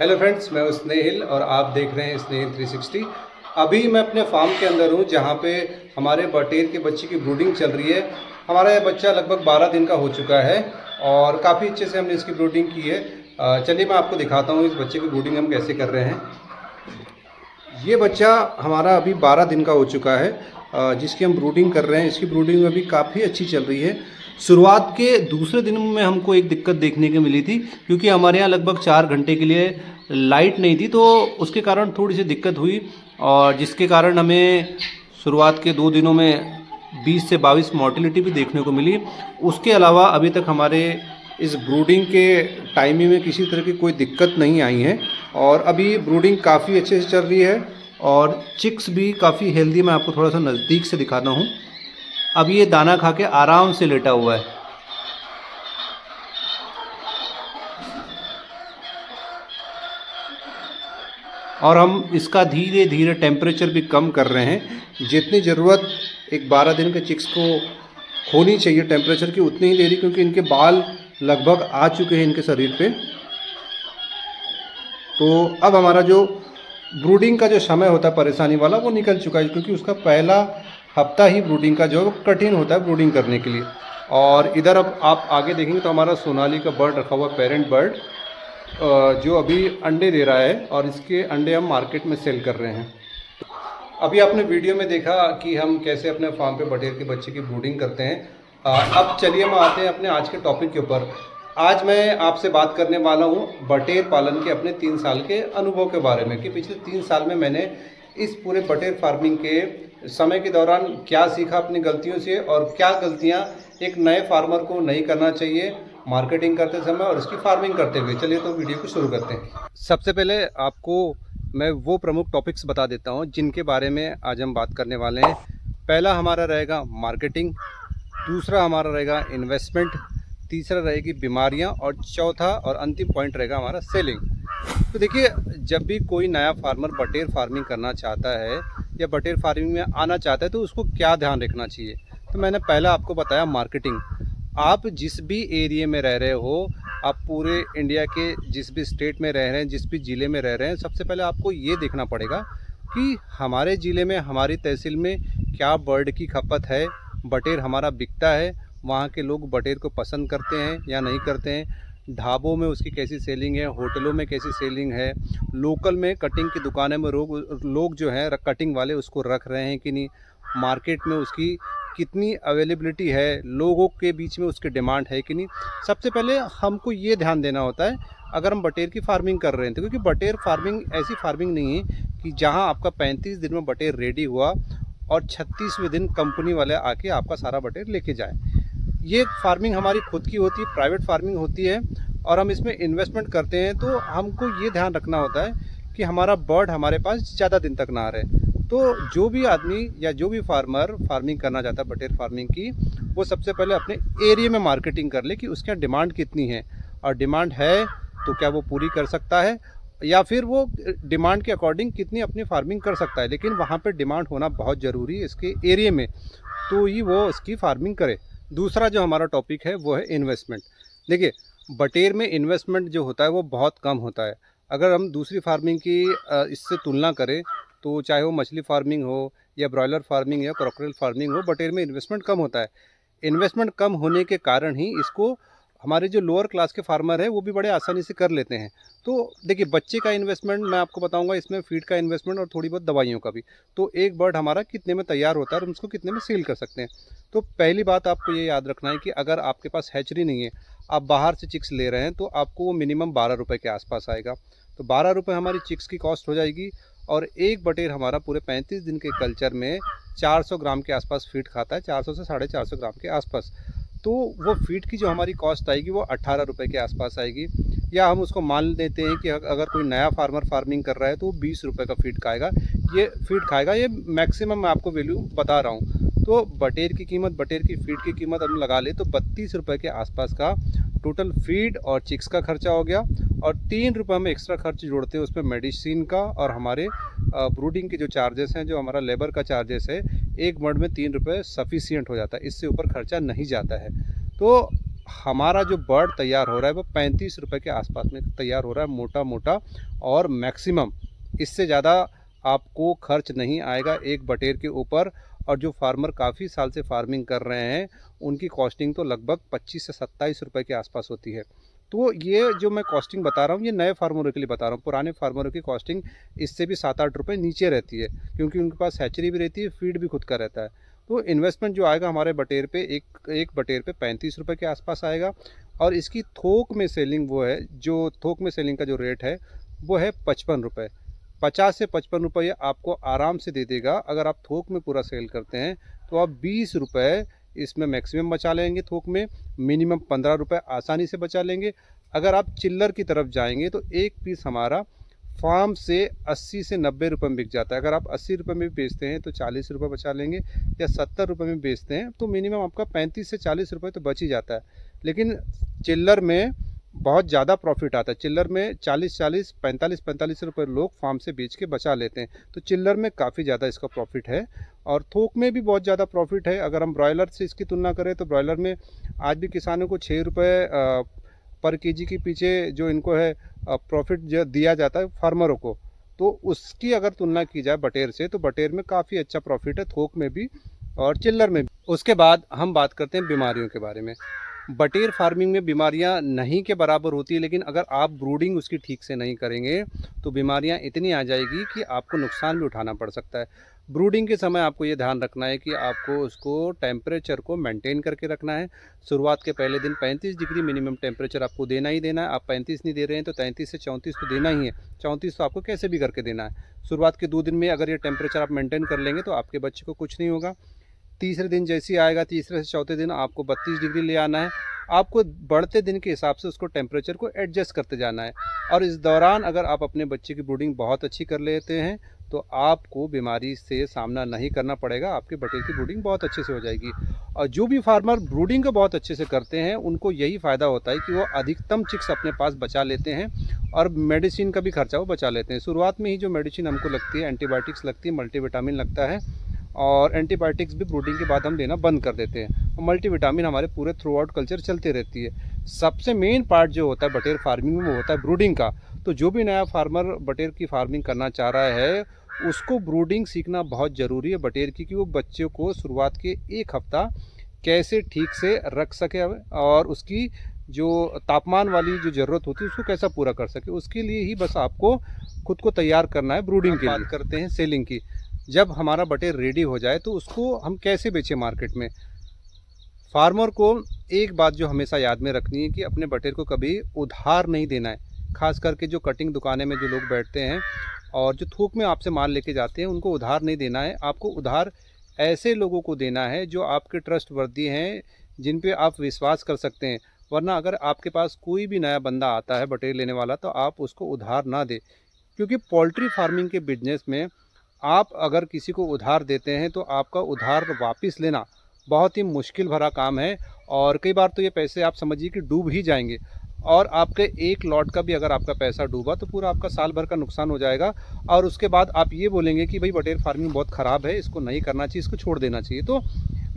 Hello friends, मैं हूं स्नेहिल और आप देख रहे हैं स्नेहिल 360। अभी मैं अपने फार्म के अंदर हूं जहां पे हमारे बटेर के बच्चे की ब्रूडिंग चल रही है। हमारा यह बच्चा लगभग 12 दिन का हो चुका है और काफ़ी अच्छे से हमने इसकी ब्रूडिंग की है। चलिए मैं आपको दिखाता हूं इस बच्चे की ब्रूडिंग हम कैसे कर रहे हैं। ये बच्चा हमारा अभी 12 दिन का हो चुका है जिसकी हम ब्रूडिंग कर रहे हैं। इसकी ब्रूडिंग अभी काफ़ी अच्छी चल रही है। शुरुआत के दूसरे दिन में हमको एक दिक्कत देखने को मिली थी क्योंकि हमारे यहाँ लगभग 4 घंटे के लिए लाइट नहीं थी, तो उसके कारण थोड़ी सी दिक्कत हुई और जिसके कारण हमें शुरुआत के 2 दिनों में 20 से 22 मोर्टेलिटी भी देखने को मिली। उसके अलावा अभी तक हमारे इस ब्रूडिंग के टाइमिंग में किसी तरह की कोई दिक्कत नहीं आई है और अभी ब्रूडिंग काफ़ी अच्छे से चल रही है और चिक्स भी काफ़ी हेल्दी। मैं आपको थोड़ा सा नज़दीक से दिखाता हूँ। अब ये दाना खा के आराम से लेटा हुआ है। और हम इसका धीरे धीरे टेम्परेचर भी कम कर रहे हैं। जितनी ज़रूरत एक 12 दिन के चिक्स को होनी चाहिए टेम्परेचर की, उतनी ही ले रही, क्योंकि इनके बाल लगभग आ चुके हैं इनके शरीर पे। तो अब हमारा जो ब्रूडिंग का जो समय होता है परेशानी वाला, वो निकल चुका है, क्योंकि उसका पहला हफ्ता ही ब्रूडिंग का जो कठिन होता है ब्रूडिंग करने के लिए। और इधर अब आप आगे देखेंगे तो हमारा सोनाली का बर्ड रखा हुआ, पेरेंट बर्ड, जो अभी अंडे दे रहा है और इसके अंडे हम मार्केट में सेल कर रहे हैं। अभी आपने वीडियो में देखा कि हम कैसे अपने फार्म पे बटेर के बच्चे की ब्रूडिंग करते हैं। अब चलिए हम आते हैं अपने आज के टॉपिक के ऊपर। आज मैं आपसे बात करने वाला हूँ बटेर पालन के अपने 3 साल के अनुभव के बारे में, कि पिछले 3 साल में मैंने इस पूरे बटेर फार्मिंग के समय के दौरान क्या सीखा अपनी गलतियों से और क्या गलतियाँ एक नए फार्मर को नहीं करना चाहिए मार्केटिंग करते समय और इसकी फार्मिंग करते हुए। चलिए तो वीडियो को शुरू करते हैं। सबसे पहले आपको मैं वो प्रमुख टॉपिक्स बता देता हूँ जिनके बारे में आज हम बात करने वाले हैं। पहला हमारा रहेगा मार्केटिंग, दूसरा हमारा रहेगा इन्वेस्टमेंट, तीसरा रहेगी बीमारियाँ और चौथा और अंतिम पॉइंट रहेगा हमारा सेलिंग। तो देखिए, जब भी कोई नया फार्मर बटेर फार्मिंग करना चाहता है या बटेर फार्मिंग में आना चाहता है तो उसको क्या ध्यान रखना चाहिए। तो मैंने पहला आपको बताया मार्केटिंग। आप जिस भी एरिया में रह रहे हो, आप पूरे इंडिया के जिस भी स्टेट में रह रहे हैं, जिस भी ज़िले में रह रहे हैं, सबसे पहले आपको ये देखना पड़ेगा कि हमारे ज़िले में, हमारी तहसील में क्या बर्ड की खपत है, बटेर हमारा बिकता है, वहाँ के लोग बटेर को पसंद करते हैं या नहीं करते हैं, ढाबों में उसकी कैसी सेलिंग है, होटलों में कैसी सेलिंग है, लोकल में कटिंग की दुकानें में लोग जो हैं कटिंग वाले उसको रख रहे हैं कि नहीं, मार्केट में उसकी कितनी अवेलेबिलिटी है, लोगों के बीच में उसकी डिमांड है कि नहीं। सबसे पहले हमको ये ध्यान देना होता है अगर हम बटेर की फार्मिंग कर रहे हैं तो, क्योंकि बटेर फार्मिंग ऐसी फार्मिंग नहीं है कि जहां आपका 35 दिन में बटेर रेडी हुआ और 36वें दिन कंपनी वाले आके आपका सारा बटेर लेके जाए। ये फार्मिंग हमारी खुद की होती है, प्राइवेट फार्मिंग होती है और हम इसमें इन्वेस्टमेंट करते हैं। तो हमको ये ध्यान रखना होता है कि हमारा बर्ड हमारे पास ज़्यादा दिन तक ना रहे। तो जो भी आदमी या जो भी फार्मर फार्मिंग करना चाहता है बटेर फार्मिंग की, वो सबसे पहले अपने एरिया में मार्केटिंग कर ले कि उसके यहाँ डिमांड कितनी है, और डिमांड है तो क्या वो पूरी कर सकता है या फिर वो डिमांड के अकॉर्डिंग कितनी अपनी फार्मिंग कर सकता है। लेकिन वहाँ पे डिमांड होना बहुत ज़रूरी है इसके एरिया में, तो ही वो उसकी फार्मिंग करे। दूसरा जो हमारा टॉपिक है वो है इन्वेस्टमेंट। देखिए, बटेर में इन्वेस्टमेंट जो होता है वो बहुत कम होता है। अगर हम दूसरी फार्मिंग की इससे तुलना करें तो चाहे वो मछली फार्मिंग हो या ब्रॉयलर फार्मिंग या क्रॉकरल फार्मिंग हो, बटेर में इन्वेस्टमेंट कम होता है। इन्वेस्टमेंट कम होने के कारण ही इसको हमारे जो लोअर क्लास के फार्मर है वो भी बड़े आसानी से कर लेते हैं। तो देखिए, बच्चे का इन्वेस्टमेंट मैं आपको बताऊंगा, इसमें फीड का इन्वेस्टमेंट और थोड़ी बहुत दवाइयों का भी। तो एक बर्ड हमारा कितने में तैयार होता है और हम उसको कितने में सेल कर सकते हैं। तो पहली बात आपको ये याद रखना है कि अगर आपके पास हैचरी नहीं है, आप बाहर से चिक्स ले रहे हैं, तो आपको वो मिनिमम 12 रुपये के आसपास आएगा। तो 12 रुपये हमारी चिक्स की कॉस्ट हो जाएगी और एक बटेर हमारा पूरे 35 दिन के कल्चर में 400 ग्राम के आसपास फीड खाता है, 400 से 450 ग्राम के आसपास। तो वो फीड की जो हमारी कॉस्ट आएगी वो 18 रुपये के आसपास आएगी। या हम उसको मान लेते हैं कि अगर कोई नया फार्मर फार्मिंग कर रहा है तो 20 रुपये का फीड खाएगा। ये मैक्सिमम मैं आपको वैल्यू बता रहा हूँ। तो बटेर की कीमत, बटेर की फीड की कीमत हम लगा ले तो 32 रुपये के आसपास का टोटल फीड और चिक्स का खर्चा हो गया। और 3 रुपये हम एक्स्ट्रा खर्च जोड़ते हैं उसमें मेडिसिन का और हमारे ब्रूडिंग के जो चार्जेस हैं, जो हमारा लेबर का चार्जेस है। एक बर्ड में 3 रुपये सफिशियंट हो जाता है, इससे ऊपर खर्चा नहीं जाता है। तो हमारा जो बर्ड तैयार हो रहा है वो 35 रुपये के आसपास में तैयार हो रहा है, मोटा मोटा। और मैक्सिमम इससे ज़्यादा आपको खर्च नहीं आएगा एक बटेर के ऊपर। और जो फार्मर काफ़ी साल से फार्मिंग कर रहे हैं उनकी कॉस्टिंग तो लगभग 25 से 27 रुपये के आसपास होती है। तो ये जो मैं कॉस्टिंग बता रहा हूँ ये नए फार्मरों के लिए बता रहा हूँ। पुराने फार्मरों की कॉस्टिंग इससे भी 7-8 रुपये नीचे रहती है, क्योंकि उनके पास हैचरी भी रहती है, फीड भी खुद का रहता है। तो इन्वेस्टमेंट जो आएगा हमारे बटेर पे, एक बटेर पे 35 रुपये के आसपास आएगा। और इसकी थोक में सेलिंग वो है, जो थोक में सेलिंग का जो रेट है वो है 55 रुपये। 50 से 55 रुपये आपको आराम से दे देगा। अगर आप थोक में पूरा सेल करते हैं तो आप 20 रुपये इसमें मैक्सिमम बचा लेंगे, थोक में मिनिमम 15 रुपये आसानी से बचा लेंगे। अगर आप चिल्लर की तरफ जाएंगे तो एक पीस हमारा फार्म से 80 से 90 रुपये में बिक जाता है। अगर आप 80 रुपये में भी बेचते हैं तो 40 रुपये बचा लेंगे, या 70 रुपये में बेचते हैं तो मिनिमम आपका 35 से 40 रुपये तो बच ही जाता है। लेकिन चिल्लर में बहुत ज़्यादा प्रॉफिट आता है। चिल्लर में 40-40, 45-45 रुपये लोग फार्म से बेच के बचा लेते हैं। तो चिल्लर में काफ़ी ज़्यादा इसका प्रॉफिट है, और थोक में भी बहुत ज़्यादा प्रॉफिट है। अगर हम ब्रॉयलर से इसकी तुलना करें तो ब्रॉयलर में आज भी किसानों को 6 रुपये पर केजी के पीछे जो इनको है प्रॉफिट जो दिया जाता है फार्मरों को, तो उसकी अगर तुलना की जाए बटेर से तो बटेर में काफ़ी अच्छा प्रॉफिट है, थोक में भी और चिल्लर में भी। उसके बाद हम बात करते हैं बीमारियों के बारे में। बटेर फार्मिंग में बीमारियां नहीं के बराबर होती है, लेकिन अगर आप ब्रूडिंग उसकी ठीक से नहीं करेंगे तो बीमारियां इतनी आ जाएगी कि आपको नुकसान भी उठाना पड़ सकता है। ब्रूडिंग के समय आपको ये ध्यान रखना है कि आपको उसको टेम्परेचर को मेंटेन करके रखना है। शुरुआत के पहले दिन 35 डिग्री मिनिमम टेम्परेचर आपको देना ही देना है। आप 35 नहीं दे रहे हैं तो 33 से 34 तो देना ही है। 34 तो आपको कैसे भी करके देना है। शुरुआत के 2 दिन में अगर ये टेम्परेचर आप मेंटेन कर लेंगे तो आपके बच्चे को कुछ नहीं होगा। तीसरे दिन जैसे ही आएगा, तीसरे से चौथे दिन आपको 32 डिग्री ले आना है। आपको बढ़ते दिन के हिसाब से उसको टेम्परेचर को एडजस्ट करते जाना है। और इस दौरान अगर आप अपने बच्चे की ब्रूडिंग बहुत अच्छी कर लेते हैं तो आपको बीमारी से सामना नहीं करना पड़ेगा, आपके बटेर की ब्रूडिंग बहुत अच्छे से हो जाएगी। और जो भी फार्मर ब्रूडिंग को बहुत अच्छे से करते हैं उनको यही फ़ायदा होता है कि वो अधिकतम चिक्स अपने पास बचा लेते हैं, और मेडिसिन का भी खर्चा वो बचा लेते हैं। शुरुआत में ही जो मेडिसिन हमको लगती है, एंटीबायोटिक्स लगती है, मल्टीविटामिन लगता है, और एंटीबायोटिक्स भी ब्रूडिंग के बाद हम देना बंद कर देते हैं। और मल्टीविटामिन हमारे पूरे थ्रू आउट कल्चर चलती रहती है। सबसे मेन पार्ट जो होता है बटेर फार्मिंग में वो होता है ब्रूडिंग का। तो जो भी नया फार्मर बटेर की फार्मिंग करना चाह रहा है उसको ब्रूडिंग सीखना बहुत ज़रूरी है बटेर की, कि वो बच्चे को शुरुआत के 1 हफ्ता कैसे ठीक से रख सके और उसकी जो तापमान वाली जो ज़रूरत होती है उसको कैसा पूरा कर सके। उसके लिए ही बस आपको खुद को तैयार करना है ब्रूडिंग के लिए। बात करते हैं सेलिंग की। जब हमारा बटेर रेडी हो जाए तो उसको हम कैसे बेचें मार्केट में। फार्मर को एक बात जो हमेशा याद में रखनी है कि अपने बटेर को कभी उधार नहीं देना है। खास करके जो कटिंग दुकानें में जो लोग बैठते हैं और जो थोक में आपसे माल लेके जाते हैं उनको उधार नहीं देना है। आपको उधार ऐसे लोगों को देना है जो आपके ट्रस्टवर्दी हैं, जिन पे आप विश्वास कर सकते हैं। वरना अगर आपके पास कोई भी नया बंदा आता है बटेर लेने वाला तो आप उसको उधार ना दें, क्योंकि पोल्ट्री फार्मिंग के बिजनेस में आप अगर किसी को उधार देते हैं तो आपका उधार वापस लेना बहुत ही मुश्किल भरा काम है। और कई बार तो ये पैसे आप समझिए कि डूब ही जाएंगे, और आपके एक लॉट का भी अगर आपका पैसा डूबा तो पूरा आपका साल भर का नुकसान हो जाएगा। और उसके बाद आप ये बोलेंगे कि भाई बटेर फार्मिंग बहुत ख़राब है, इसको नहीं करना चाहिए, इसको छोड़ देना चाहिए। तो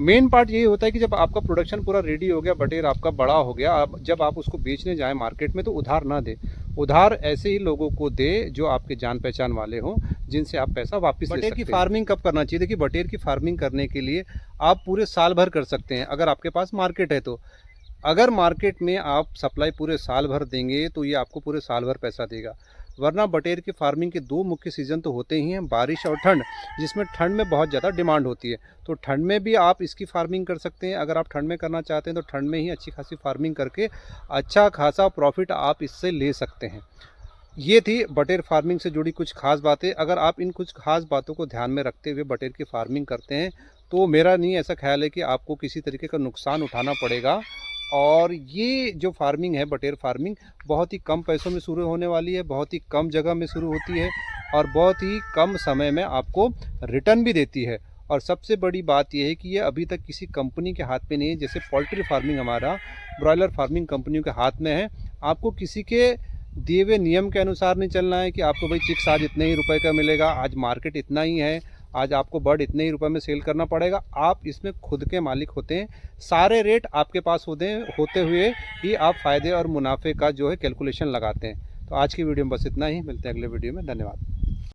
मेन पार्ट यही होता है कि जब आपका प्रोडक्शन पूरा रेडी हो गया, बटेर आपका बड़ा हो गया, जब आप उसको बेचने जाएँ मार्केट में तो उधार ना दें। उधार ऐसे ही लोगों को दे जो आपके जान पहचान वाले हों, जिनसे आप पैसा वापस ले सकते हैं। बटेर की फार्मिंग कब करना चाहिए? देखिए, बटेर की फार्मिंग करने के लिए आप पूरे साल भर कर सकते हैं अगर आपके पास मार्केट है तो। अगर मार्केट में आप सप्लाई पूरे साल भर देंगे तो ये आपको पूरे साल भर पैसा देगा। वरना बटेर की फार्मिंग के 2 मुख्य सीज़न तो होते ही हैं, बारिश और ठंड, जिसमें ठंड में बहुत ज़्यादा डिमांड होती है। तो ठंड में भी आप इसकी फार्मिंग कर सकते हैं। अगर आप ठंड में करना चाहते हैं तो ठंड में ही अच्छी खासी फार्मिंग करके अच्छा खासा प्रॉफिट आप इससे ले सकते हैं। ये थी बटेर फार्मिंग से जुड़ी कुछ खास बातें। अगर आप इन कुछ खास बातों को ध्यान में रखते हुए बटेर की फार्मिंग करते हैं तो मेरा नहीं ऐसा ख्याल है कि आपको किसी तरीके का नुकसान उठाना पड़ेगा। और ये जो फार्मिंग है बटेर फार्मिंग बहुत ही कम पैसों में शुरू होने वाली है, बहुत ही कम जगह में शुरू होती है, और बहुत ही कम समय में आपको रिटर्न भी देती है। और सबसे बड़ी बात यह है कि ये अभी तक किसी कंपनी के हाथ में नहीं है। जैसे पोल्ट्री फार्मिंग हमारा ब्रॉयलर फार्मिंग कंपनियों के हाथ में है। आपको किसी के दिए हुए नियम के अनुसार नहीं चलना है कि आपको भाई चिक्स आज इतने ही रुपए का मिलेगा, आज मार्केट इतना ही है, आज आपको बर्ड इतने ही रुपए में सेल करना पड़ेगा। आप इसमें खुद के मालिक होते हैं, सारे रेट आपके पास होते हुए ही आप फ़ायदे और मुनाफे का जो है कैलकुलेशन लगाते हैं। तो आज की वीडियो में बस इतना ही, मिलते हैं अगले वीडियो में। धन्यवाद।